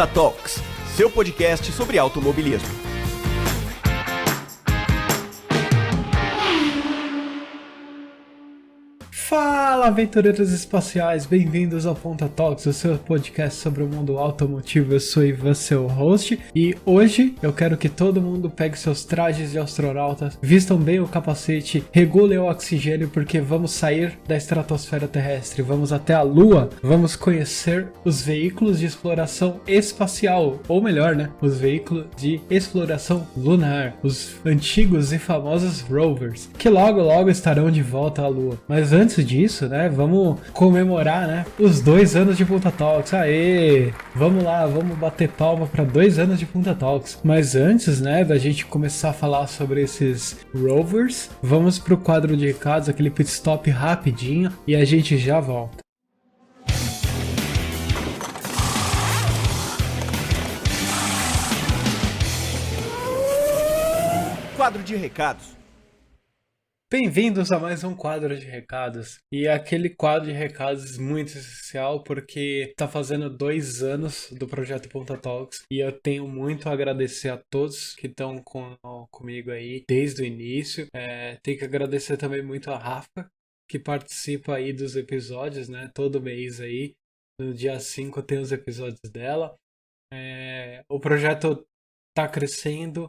Ponta Talks, seu podcast sobre automobilismo. Fala, aventureiros espaciais, bem-vindos ao Ponta Talks, o seu podcast sobre o mundo automotivo. Eu sou Ivan, seu host, e hoje eu quero que todo mundo pegue seus trajes de astronautas, vistam bem o capacete, regulem o oxigênio, porque vamos sair da estratosfera terrestre, vamos até a Lua, vamos conhecer os veículos de exploração espacial, ou melhor, né, os veículos de exploração lunar, os antigos e famosos rovers, que logo estarão de volta à Lua. Mas antes disso, né, vamos comemorar, né, os 2 anos de Ponta Talks. Aê! Vamos lá, vamos bater palma para 2 anos de Ponta Talks. Mas antes, né, da gente começar a falar sobre esses rovers, vamos pro quadro de recados, aquele pit stop rapidinho, e a gente já volta. Quadro de recados. Bem-vindos a mais um quadro de recados, e é aquele quadro de recados muito especial porque tá fazendo 2 anos do projeto Ponta Talks e eu tenho muito a agradecer a todos que estão comigo aí desde o início. Tenho que agradecer também muito a Rafa, que participa aí dos episódios, né, todo mês aí, no dia 5 tem os episódios dela. O projeto tá crescendo.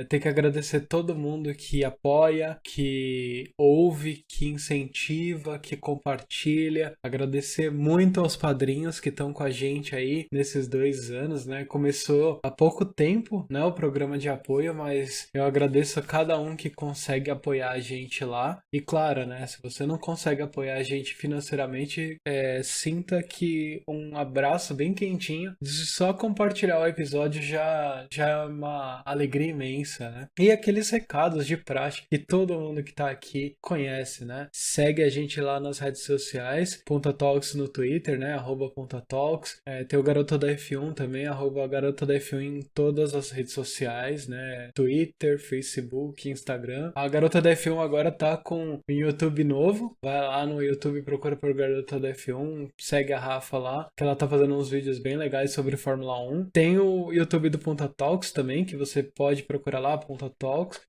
Tenho que agradecer todo mundo que apoia, que ouve, que incentiva, que compartilha. Agradecer muito aos padrinhos que estão com a gente aí nesses 2 anos, né? Começou há pouco tempo, né, o programa de apoio, mas eu agradeço a cada um que consegue apoiar a gente lá. E claro, né, se você não consegue apoiar a gente financeiramente, sinta que um abraço bem quentinho, só compartilhar o episódio já é uma alegria imensa. Né? E aqueles recados de praxe que todo mundo que tá aqui conhece, né? Segue a gente lá nas redes sociais, Ponta Talks no Twitter, né? @PontaTalks. Tem o Garota da F1 também, Garota da F1 em todas as redes sociais, né? Twitter, Facebook, Instagram. A Garota da F1 agora tá com um YouTube novo. Vai lá no YouTube, procura por Garota da F1, segue a Rafa lá, que ela tá fazendo uns vídeos bem legais sobre Fórmula 1. Tem o YouTube do Ponta Talks também, que você pode procurar lá, Ponta Talks.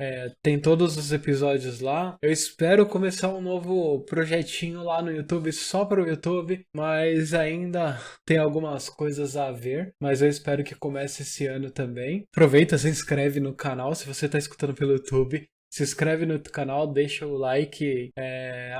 Tem todos os episódios lá. Eu espero começar um novo projetinho lá no YouTube, só para o YouTube, mas ainda tem algumas coisas a ver, mas eu espero que comece esse ano também. Aproveita, se inscreve no canal se você está escutando pelo YouTube. Se inscreve no canal, deixa o like,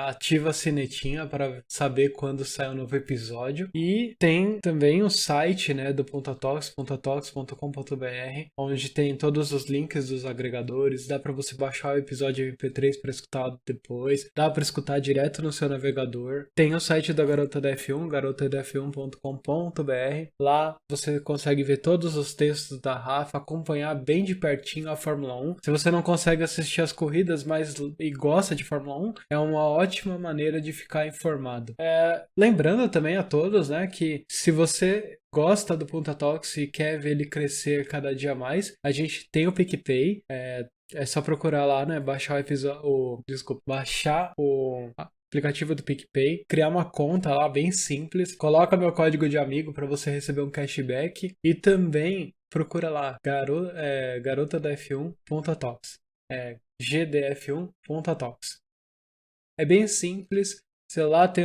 ativa a sinetinha para saber quando sai um novo episódio. E tem também o site, né, do Ponta Talks, pontatalks.com.br, onde tem todos os links dos agregadores. Dá para você baixar o episódio MP3 para escutar depois. Dá para escutar direto no seu navegador. Tem o site da Garota da F1, garotadaf1.com.br. Lá você consegue ver todos os textos da Rafa, acompanhar bem de pertinho a Fórmula 1. Se você não consegue assistir as corridas, mas e gosta de Fórmula 1, é uma ótima maneira de ficar informado. Lembrando também a todos, né, que se você gosta do Ponta Talks e quer ver ele crescer cada dia mais, a gente tem o PicPay. É só procurar lá, né, baixar o aplicativo do PicPay, criar uma conta lá bem simples, coloca meu código de amigo para você receber um cashback e também procura lá Garota da F1.talks. GDF1.talks. É bem simples. Sei lá, tem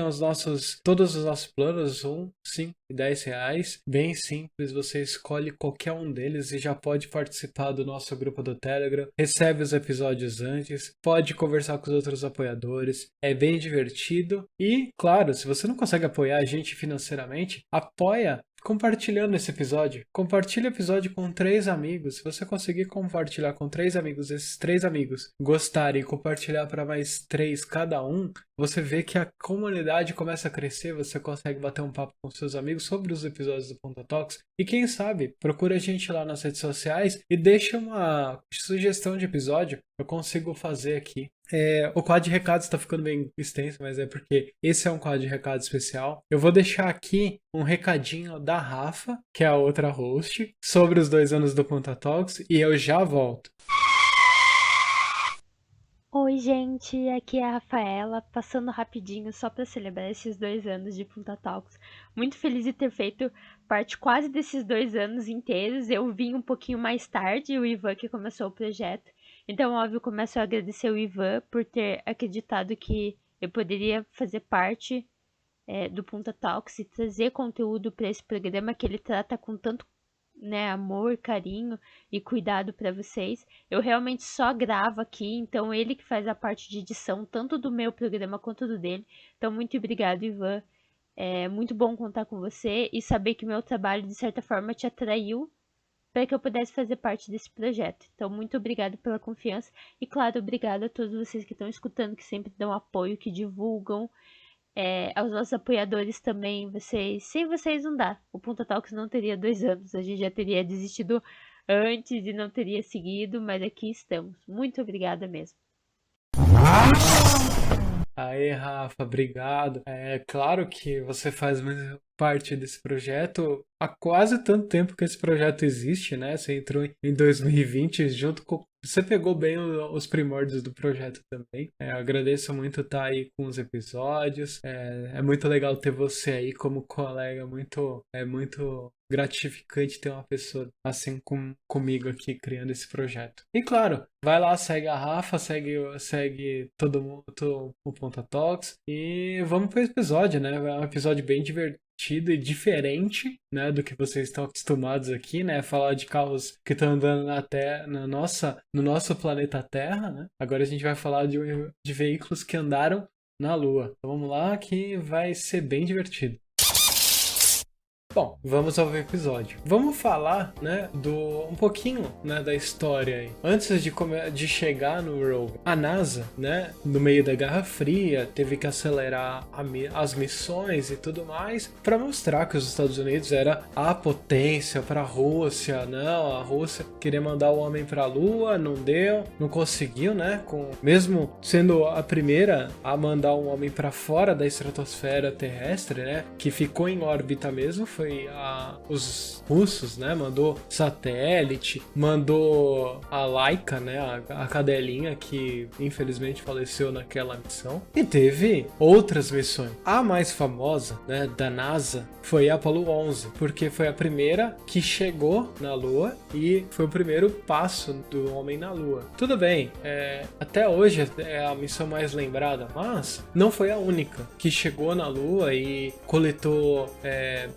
todos os nossos planos, 1, 5 e 10 reais. Bem simples, você escolhe qualquer um deles e já pode participar do nosso grupo do Telegram. Recebe os episódios antes, pode conversar com os outros apoiadores. É bem divertido. E, claro, se você não consegue apoiar a gente financeiramente, apoia compartilhando esse episódio. Compartilha o episódio com 3 amigos. Se você conseguir compartilhar com 3 amigos, esses 3 amigos gostarem e compartilhar para mais 3 cada um, você vê que a comunidade começa a crescer, você consegue bater um papo com seus amigos sobre os episódios do Ponta Talks. E quem sabe, procura a gente lá nas redes sociais e deixa uma sugestão de episódio. Eu consigo fazer aqui. O quadro de recados está ficando bem extenso, mas é porque esse é um quadro de recados especial. Eu vou deixar aqui um recadinho da Rafa, que é a outra host, sobre os 2 anos do Ponta Talks, e eu já volto. Oi, Oi, gente, aqui é a Rafaela, passando rapidinho só para celebrar esses 2 anos de Punta Talks. Muito feliz de ter feito parte quase desses 2 anos inteiros. Eu vim um pouquinho mais tarde, o Ivan que começou o projeto. Então, óbvio, começo a agradecer o Ivan por ter acreditado que eu poderia fazer parte do Punta Talks e trazer conteúdo para esse programa que ele trata com tanto, né, amor, carinho e cuidado para vocês. Eu realmente só gravo aqui, então ele que faz a parte de edição, tanto do meu programa quanto do dele. Então, muito obrigado, Ivan. É muito bom contar com você e saber que meu trabalho, de certa forma, te atraiu para que eu pudesse fazer parte desse projeto. Então, muito obrigado pela confiança e, claro, obrigado a todos vocês que estão escutando, que sempre dão apoio, que divulgam. Aos nossos apoiadores também, sem vocês não dá. O Punta Talks não teria 2 anos, a gente já teria desistido antes e não teria seguido, mas aqui estamos. Muito obrigada mesmo. Aê, Rafa, obrigado. É claro que você faz parte desse projeto há quase tanto tempo que esse projeto existe, né? Você entrou em 2020 junto com. Você pegou bem os primórdios do projeto também. Agradeço muito estar aí com os episódios. É muito legal ter você aí como colega. É muito gratificante ter uma pessoa assim comigo aqui criando esse projeto. E claro, vai lá, segue a Rafa, segue todo mundo, o Ponta Talks. E vamos pro episódio, né? É um episódio bem divertido e diferente, né, do que vocês estão acostumados aqui, né, falar de carros que estão andando na Terra, no nosso planeta Terra, né. Agora a gente vai falar de veículos que andaram na Lua. Então vamos lá que vai ser bem divertido. Bom, vamos ao episódio. Vamos falar, né, um pouquinho, né, da história aí. Antes de chegar no rover, a NASA, né, no meio da Guerra Fria, teve que acelerar as missões e tudo mais para mostrar que os Estados Unidos era a potência para a Rússia. Não, a Rússia queria mandar o homem para a Lua, não deu, não conseguiu, né, mesmo sendo a primeira a mandar um homem para fora da estratosfera terrestre, né, que ficou em órbita mesmo, foi os russos, né? Mandou satélite, mandou a Laika, né? A cadelinha que infelizmente faleceu naquela missão. E teve outras missões. A mais famosa, né? Da NASA foi a Apollo 11, porque foi a primeira que chegou na Lua e foi o primeiro passo do homem na Lua. Tudo bem, até hoje é a missão mais lembrada, mas não foi a única que chegou na Lua e coletou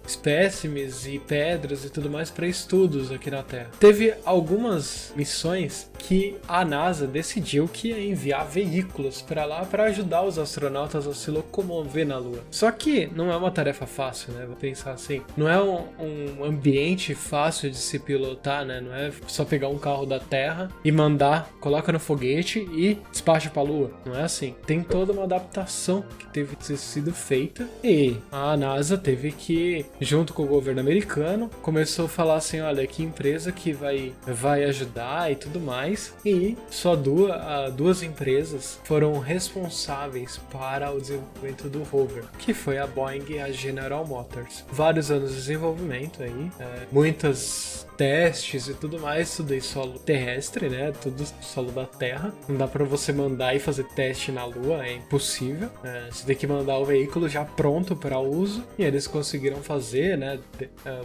espécimes e pedras e tudo mais para estudos aqui na Terra. Teve algumas missões que a NASA decidiu que ia enviar veículos para lá para ajudar os astronautas a se locomover na Lua. Só que não é uma tarefa fácil, né? Vou pensar assim. Não é um ambiente fácil de se pilotar, né? Não é só pegar um carro da Terra e mandar, coloca no foguete e despacha para a Lua. Não é assim. Tem toda uma adaptação que teve que ter sido feita e a NASA teve que, junto com o governo americano, começou a falar assim, olha, que empresa que vai ajudar e tudo mais, e só duas empresas foram responsáveis para o desenvolvimento do rover, que foi a Boeing e a General Motors. Vários anos de desenvolvimento aí, muitos testes e tudo mais, tudo em solo terrestre, né, tudo solo da Terra. Não dá para você mandar e fazer teste na Lua, é impossível. Você tem que mandar o veículo já pronto para uso, e eles conseguiram fazer, né,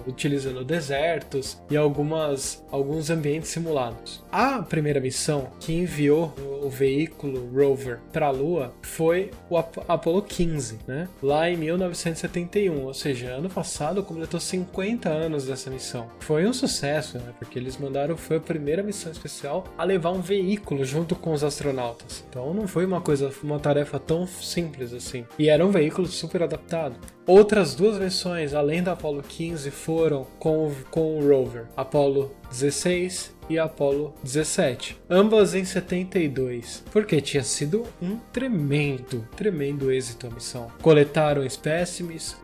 utilizando desertos e alguns ambientes simulados. A primeira missão que enviou o veículo rover para a Lua foi o Apollo 15, né, lá em 1971, ou seja, ano passado completou 50 anos dessa missão. Foi um sucesso, né, porque eles foi a primeira missão especial a levar um veículo junto com os astronautas. Então não foi uma tarefa tão simples assim. E era um veículo super adaptado. Outras duas missões, além da Apollo 15, foram com o rover Apollo 16 e Apollo 17, ambas em 72, porque tinha sido um tremendo êxito a missão. Coletaram espécimes,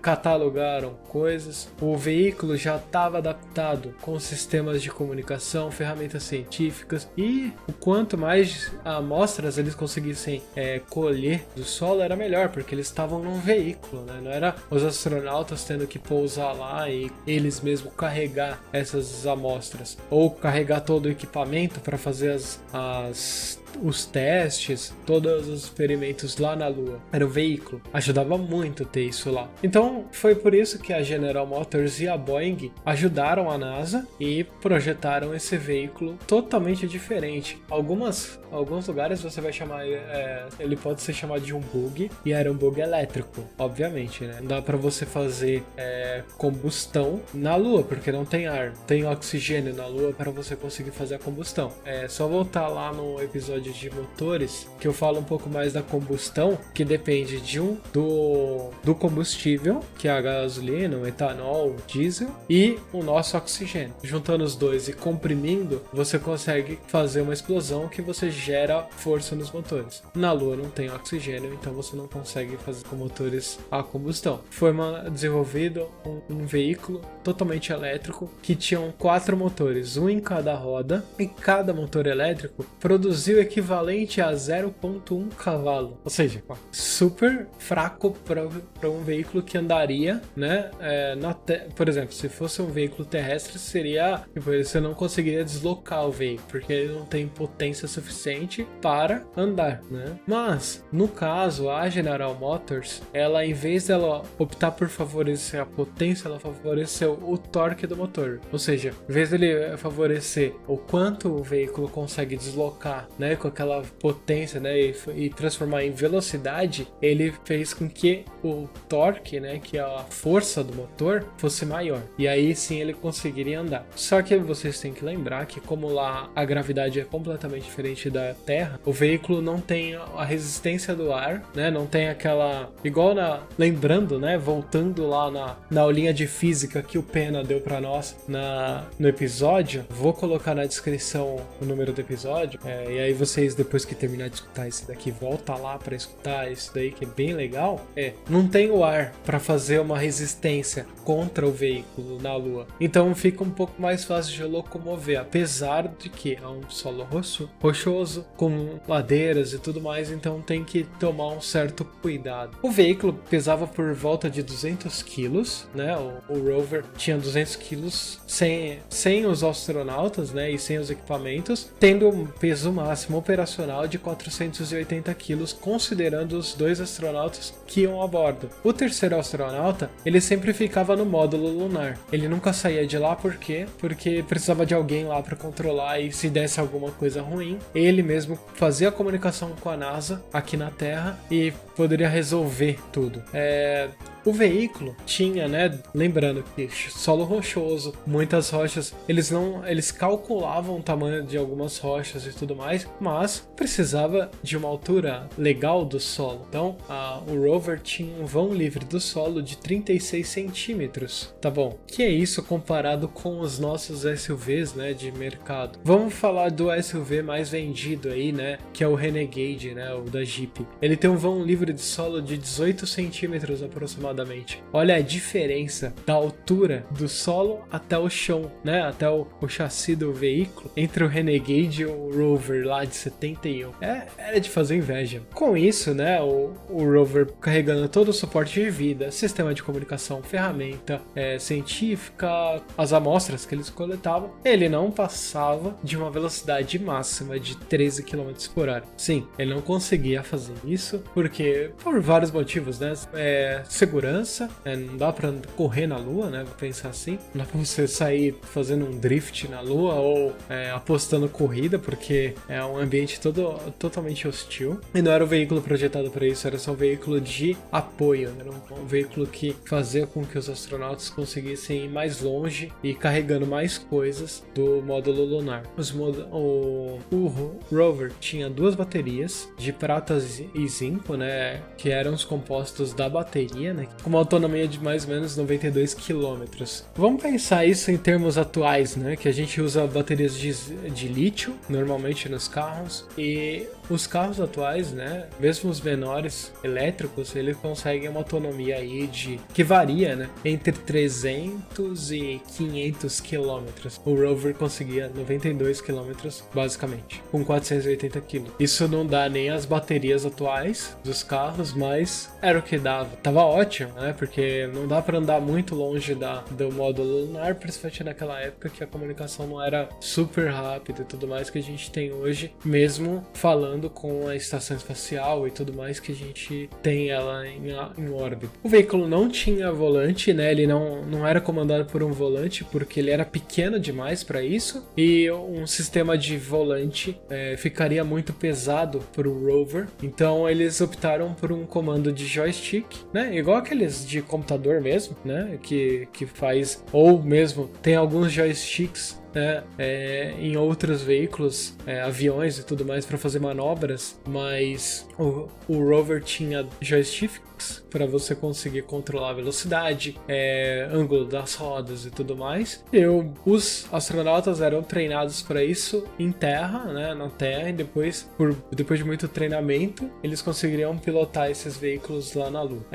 catalogaram coisas, o veículo já estava adaptado com sistemas de comunicação, ferramentas científicas, e o quanto mais amostras eles conseguissem colher do solo era melhor, porque eles estavam num veículo, né? Não era os astronautas tendo que pousar lá e eles mesmos carregar essas amostras, ou carregar todo o equipamento para fazer os testes, todos os experimentos lá na Lua. Era o veículo. Ajudava muito ter isso lá. Então, foi por isso que a General Motors e a Boeing ajudaram a NASA e projetaram esse veículo totalmente diferente. Alguns lugares você vai chamar, ele pode ser chamado de um bug, e era um bug elétrico, obviamente, né? Não dá para você fazer combustão na Lua, porque não tem ar, tem oxigênio na Lua para você conseguir fazer a combustão. É só voltar lá no episódio de motores, que eu falo um pouco mais da combustão, que depende do combustível, que é a gasolina, o etanol, o diesel, e o nosso oxigênio. Juntando os dois e comprimindo, você consegue fazer uma explosão que você gera força nos motores. Na Lua não tem oxigênio, então você não consegue fazer com motores a combustão. Foi desenvolvido um veículo totalmente elétrico que tinham 4 motores, um em cada roda, e cada motor elétrico produziu equivalente a 0,1 cavalo, ou seja, super fraco para um veículo que andaria, né, por exemplo, se fosse um veículo terrestre, você não conseguiria deslocar o veículo, porque ele não tem potência suficiente para andar, né? Mas, no caso, a General Motors, ela, em vez dela optar por favorecer a potência, ela favoreceu o torque do motor, ou seja, em vez dele favorecer o quanto o veículo consegue deslocar, né, com aquela potência, né, e transformar em velocidade, ele fez com que o torque, né, que é a força do motor, fosse maior, e aí sim ele conseguiria andar. Só que vocês têm que lembrar que, como lá a gravidade é completamente diferente da Terra, o veículo não tem a resistência do ar, né, não tem aquela, igual lembrando, né, voltando lá na aulinha de física que o Pena deu pra nós no episódio, vou colocar na descrição o número do episódio, e aí vocês, depois que terminar de escutar esse daqui, volta lá pra escutar esse daí, que é bem legal. Não tem o ar pra fazer uma resistência contra o veículo na Lua, então fica um pouco mais fácil de locomover, apesar de que é um solo rochoso, com ladeiras e tudo mais, então tem que tomar um certo cuidado. O veículo pesava por volta de 200 quilos, né? O rover tinha 200 quilos sem os astronautas, né? E sem os equipamentos, tendo um peso máximo operacional de 480 quilos, considerando os 2 astronautas que iam a bordo. O terceiro astronauta, ele sempre ficava no módulo lunar. Ele nunca saía de lá, por quê? Porque precisava de alguém lá para controlar, e se desse alguma coisa ruim, ele mesmo fazia a comunicação com a NASA aqui na Terra e poderia resolver tudo. O veículo tinha, né, lembrando que solo rochoso, muitas rochas, eles calculavam o tamanho de algumas rochas e tudo mais, mas precisava de uma altura legal do solo. Então, o rover tinha um vão livre do solo de 36 centímetros, tá bom? Que é isso comparado com os nossos SUVs, né, de mercado. Vamos falar do SUV mais vendido aí, né, que é o Renegade, né, o da Jeep. Ele tem um vão livre de solo de 18 centímetros aproximadamente. Olha a diferença da altura do solo até o chão, né? Até o chassi do veículo, entre o Renegade e o Rover lá de 71. Era de fazer inveja. Com isso, né? O Rover carregando todo o suporte de vida, sistema de comunicação, ferramenta científica, as amostras que eles coletavam, ele não passava de uma velocidade máxima de 13 km por hora. Sim, ele não conseguia fazer isso porque por vários motivos, né? Segurança, não dá pra correr na Lua, né? Vou pensar assim. Não dá pra você sair fazendo um drift na Lua ou apostando corrida, porque é um ambiente totalmente hostil. E não era um veículo projetado para isso, era só um veículo de apoio. Era um veículo que fazia com que os astronautas conseguissem ir mais longe e carregando mais coisas do módulo lunar. O rover tinha 2 baterias de prata e zinco, né? Que eram os compostos da bateria, né? Com uma autonomia de mais ou menos 92 km. Vamos pensar isso em termos atuais, né? Que a gente usa baterias de lítio, normalmente nos carros, e os carros atuais, né? Mesmo os menores elétricos, eles conseguem uma autonomia aí que varia, né? Entre 300 e 500 km. O rover conseguia 92 km, basicamente, com 480 kg. Isso não dá nem as baterias atuais dos carros, mas era o que dava. Tava ótimo, né? Porque não dá para andar muito longe do módulo lunar, principalmente naquela época que a comunicação comunicação não era super rápida e tudo mais que a gente tem hoje, mesmo falando com a estação espacial e tudo mais que a gente tem ela em órbita. O veículo não tinha volante, né? Ele não era comandado por um volante porque ele era pequeno demais para isso, e um sistema de volante ficaria muito pesado para o rover. Então eles optaram por um comando de joystick, né? Igual aqueles de computador mesmo, né? Que faz, ou mesmo tem alguns joysticks, né, em outros veículos, aviões e tudo mais, para fazer manobras, mas o rover tinha joysticks para você conseguir controlar a velocidade, ângulo das rodas e tudo mais. Os astronautas eram treinados para isso em terra, né, na Terra, e depois de muito treinamento, eles conseguiriam pilotar esses veículos lá na Lua.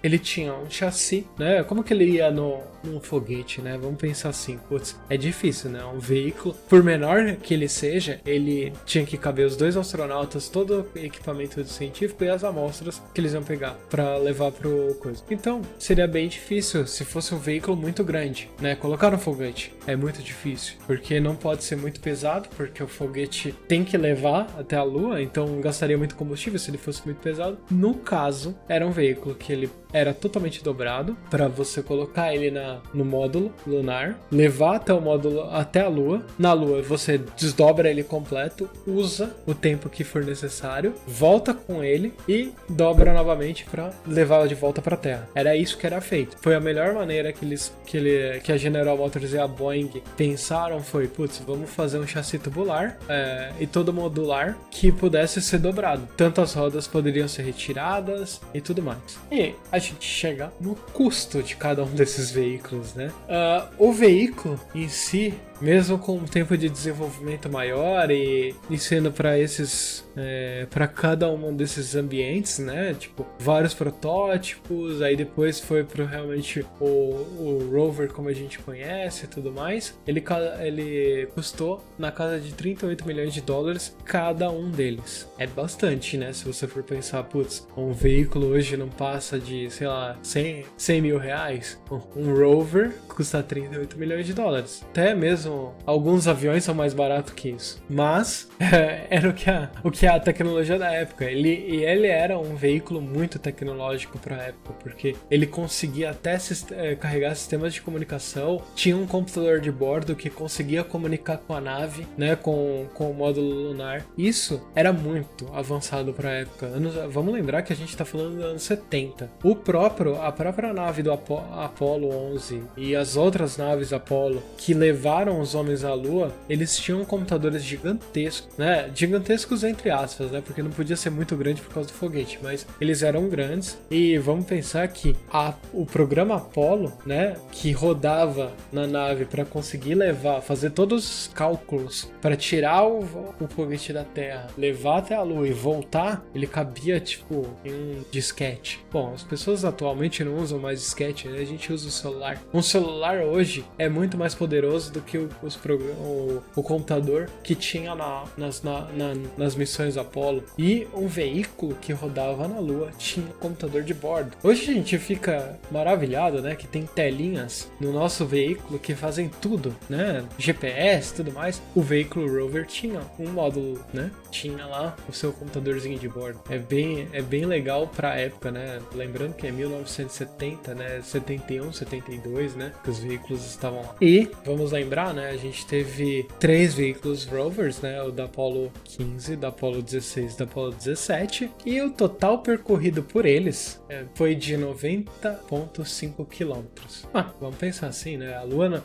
Ele tinha um chassi, né? Como que ele ia num foguete, né? Vamos pensar assim, putz, é difícil, né? Um veículo, por menor que ele seja, ele tinha que caber os 2 astronautas, todo o equipamento científico e as amostras que eles iam pegar para levar pro coisa. Então, seria bem difícil se fosse um veículo muito grande, né? Colocar um foguete é muito difícil, porque não pode ser muito pesado, porque o foguete tem que levar até a Lua, então gastaria muito combustível se ele fosse muito pesado. No caso, era um veículo que ele era totalmente dobrado para você colocar ele no módulo lunar, levar até o módulo até a Lua. Na Lua você desdobra ele completo, usa o tempo que for necessário, volta com ele e dobra novamente para levar de volta para a Terra. Era isso que era feito. Foi a melhor maneira que a General Motors e a Boeing pensaram, foi, putz, vamos fazer um chassi tubular e todo modular que pudesse ser dobrado. Tanto as rodas poderiam ser retiradas e tudo mais. E a gente chega no custo de cada um desses veículos, né? O veículo em si, mesmo com um tempo de desenvolvimento maior e sendo para cada um desses ambientes, né? Tipo, vários protótipos, aí depois foi para realmente o rover como a gente conhece e tudo mais. Ele custou na casa de 38 milhões de dólares cada um deles. É bastante, né? Se você for pensar, putz, um veículo hoje não passa de, sei lá, 100 mil reais. Um rover custa 38 milhões de dólares. Até mesmo alguns aviões são mais baratos que isso. Mas era o que é a tecnologia da época. Ele era um veículo muito tecnológico para a época, porque ele conseguia até carregar sistemas de comunicação, tinha um computador de bordo que conseguia comunicar com a nave, né, com o módulo lunar. Isso era muito avançado para a época. Vamos lembrar que a gente está falando dos anos 70. A própria nave do Apollo 11 e as outras naves Apollo que levaram os homens à Lua, eles tinham computadores gigantescos, né? Gigantescos entre aspas, né? Porque não podia ser muito grande por causa do foguete, mas eles eram grandes. E vamos pensar que o programa Apollo, né, que rodava na nave para conseguir fazer todos os cálculos para tirar o foguete da Terra, levar até a Lua e voltar, ele cabia tipo em um disquete. Bom, as pessoas atualmente não usam mais disquete, né? A gente usa o celular. Um celular hoje é muito mais poderoso do que o computador que tinha nas missões Apollo. E um veículo que rodava na Lua tinha um computador de bordo. Hoje a gente fica maravilhado, né? Que tem telinhas no nosso veículo que fazem tudo, né? GPS e tudo mais. O veículo rover tinha um módulo, né? Tinha lá o seu computadorzinho de bordo. É bem legal pra época, né? Lembrando que é 1970, né? 71, 72, né? Que os veículos estavam lá. E, vamos lembrar, né? A gente teve 3 veículos rovers, né? O da Apollo 15, da Apollo 16 e da Apollo 17. E o total percorrido por eles foi de 90,5 quilômetros. Vamos pensar assim, né? A Lua,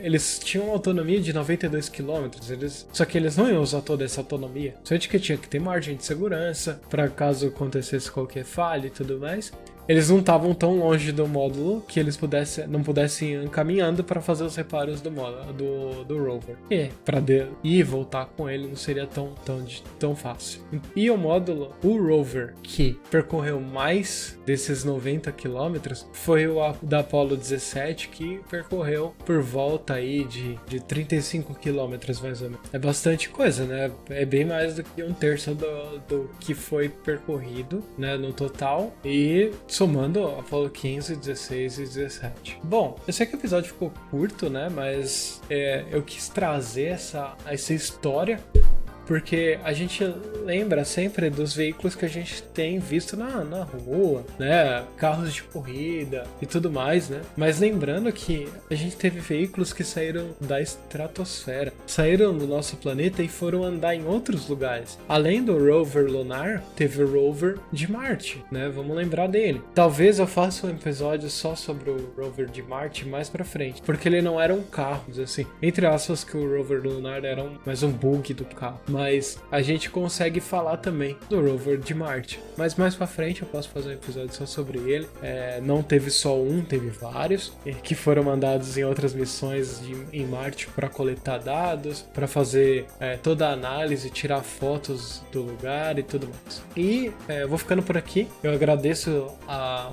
eles tinham uma autonomia de 92 quilômetros. Só que eles não iam usar toda essa autonomia. Só que tinha que ter margem de segurança para caso acontecesse qualquer falha e tudo mais. Eles não estavam tão longe do módulo que eles não pudessem ir caminhando para fazer os reparos do rover. E para ir e voltar com ele não seria tão fácil. E o rover que percorreu mais desses 90 quilômetros foi o da Apollo 17, que percorreu por volta aí de 35 quilômetros mais ou menos. É bastante coisa, né? É bem mais do que um terço do que foi percorrido, né, no total. E somando Apollo 15, 16 e 17. Bom, eu sei que o episódio ficou curto, né? Mas eu quis trazer essa história porque a gente lembra sempre dos veículos que a gente tem visto na rua, né? Carros de corrida e tudo mais, né? Mas lembrando que a gente teve veículos que saíram da estratosfera, saíram do nosso planeta e foram andar em outros lugares. Além do rover lunar, teve o rover de Marte, né? Vamos lembrar dele. Talvez eu faça um episódio só sobre o rover de Marte mais pra frente, porque ele não era um carro, assim. Entre aspas, que o rover lunar era mais um bug do carro. Mas a gente consegue falar também do rover de Marte. Mas mais pra frente eu posso fazer um episódio só sobre ele. Não teve só um, teve vários que foram mandados em outras missões em Marte para coletar dados, para fazer toda a análise, tirar fotos do lugar e tudo mais. E eu vou ficando por aqui. Eu agradeço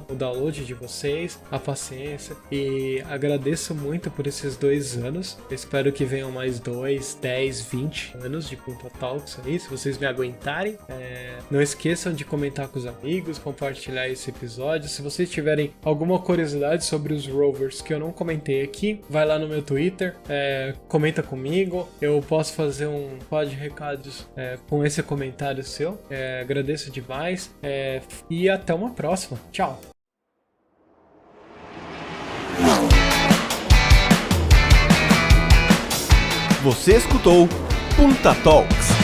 o download de vocês, a paciência, e agradeço muito por esses 2 anos. Eu espero que venham mais 2, 10, 20 anos de Punta Talks aí, se vocês me aguentarem. Não esqueçam de comentar com os amigos, compartilhar esse episódio. Se vocês tiverem alguma curiosidade sobre os rovers que eu não comentei aqui, vai lá no meu Twitter, comenta comigo. Eu posso fazer um pod de recados com esse comentário seu. Agradeço demais e até uma próxima. Tchau! Você escutou Punta Talks.